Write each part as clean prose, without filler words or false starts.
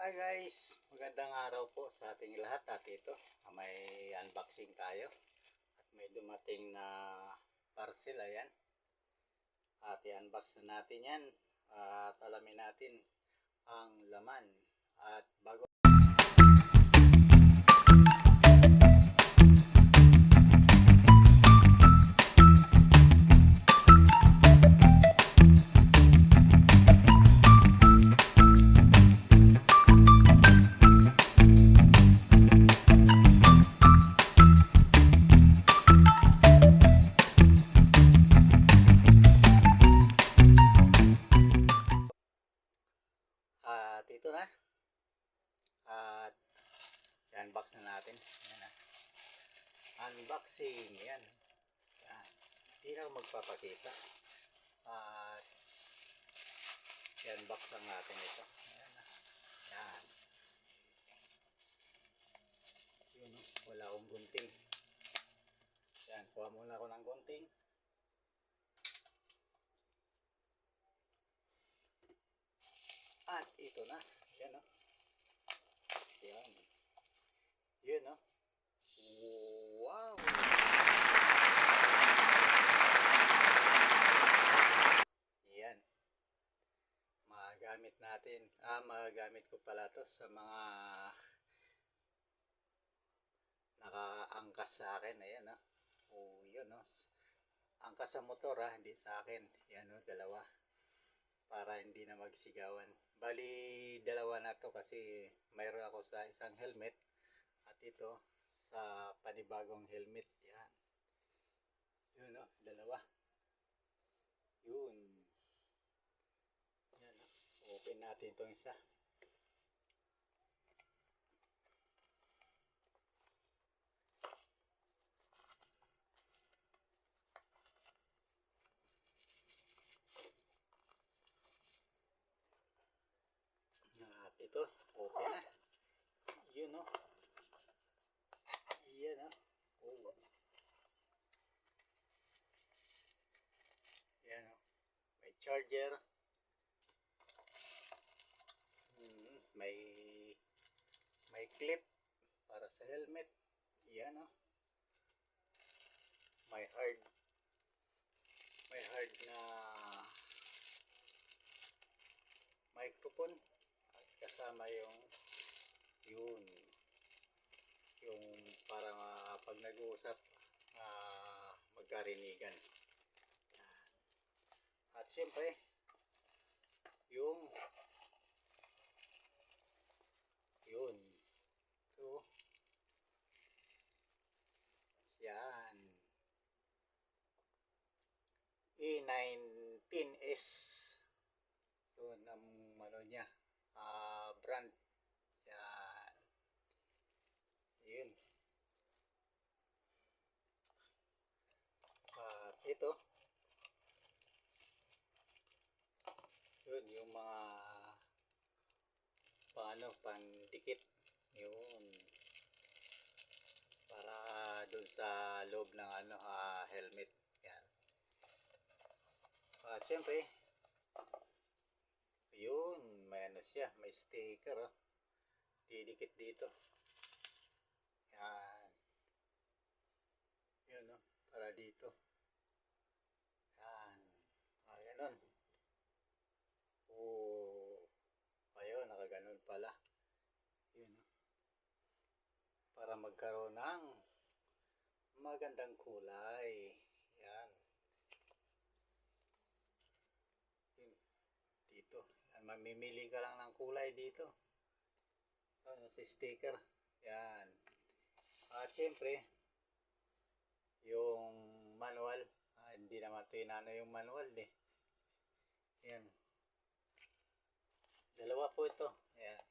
Hi guys, magandang araw po sa ating lahat at ito may unboxing tayo at may dumating na parcel. Ayan, at i-unbox na natin yan at alamin natin ang laman. At bago at ito na at i-unbox na natin. Ayan, unboxing yan. Yan, hindi na ako magpapakita at i-unbox lang natin ito. Ayan, yan. Yun, wala akong gunting. Yan, kuha muna ako ng gunting. At ito na. Yan o. Yan. Yun o. Wow! Yan. Magagamit natin. Magagamit ko pala to sa mga nakaangkas sa akin. Ayan o. Oh, yun o. Angkas sa motor hindi sa akin. Yan o, dalawa. Para hindi na magsigawan. Bali, dalawa na to kasi mayroon ako sa isang helmet at ito sa panibagong helmet. Yan. Yun o, dalawa. Yun. Yan o. Open natin itong isa. At ito, open na. Yun o. Yan o. Oh. Yan o. May charger. May clip para sa helmet. Yan o. May hard na microphone at kasama yung parang pag nag-uusap magkarinigan. At siyempre yun so yan A19S yun ang niya brand. Yan, yun. At ito yun yung mga pandikit yun para dun sa loob ng helmet. Yan. At syempre yun, may siya, may sticker didikit dito. Yan. Yun para dito. Yan. Ganun. Oh, ayun, nakaganon pala. Yun para magkaroon ng magandang kulay. Yan. Yun. Dito. Yan, mamimili ka lang ng kulay dito. Si sticker. Yan. At syempre, yung manual. Hindi naman ito yung manual Yan. Dalawa po ito. Yan.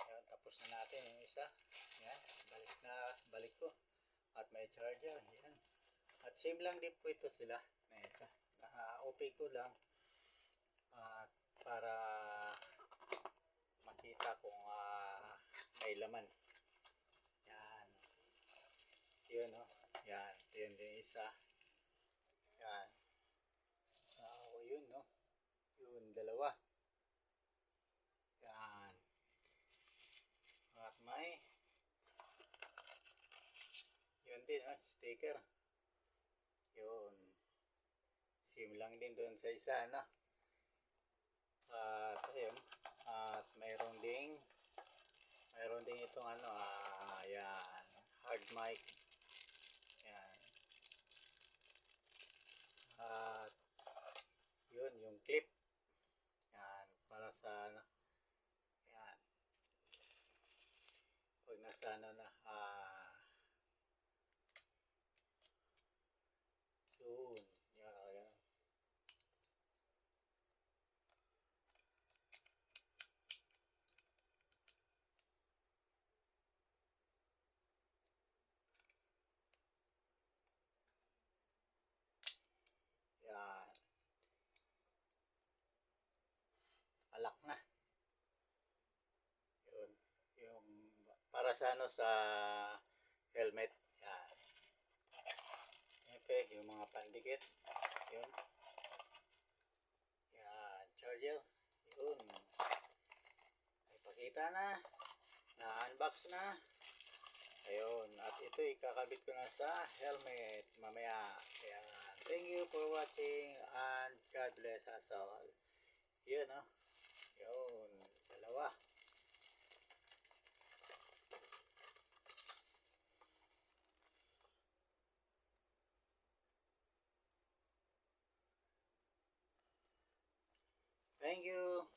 Yan. Tapos na natin yung isa. Yan. Balik ko. At may charger. Yan. At same lang din po ito sila. OP ko lang. At para makita kung may laman. Yan. Yun Yan. Yun din isa. Yan. Yun Yun, dalawa. Yan. din, sticker. Yun. Same lang din doon sa isa, no? At ayun. At mayroon ding itong yan, hard mic. Yan. At yun, yung clip. Yan, para sa yan. Pag nasa yun, yan. Yan. Alak na. Yun. Yung para sa sa helmet. Yan. Okay, yung mga pandikit. Yun. Yan, charger. Yun. Ipakita na. Na-unbox na. Ayun. At ito ikakabit ko na sa helmet mamaya. Yan. Thank you for watching and God bless us all. Yun, Yun. Dalawa. Thank you.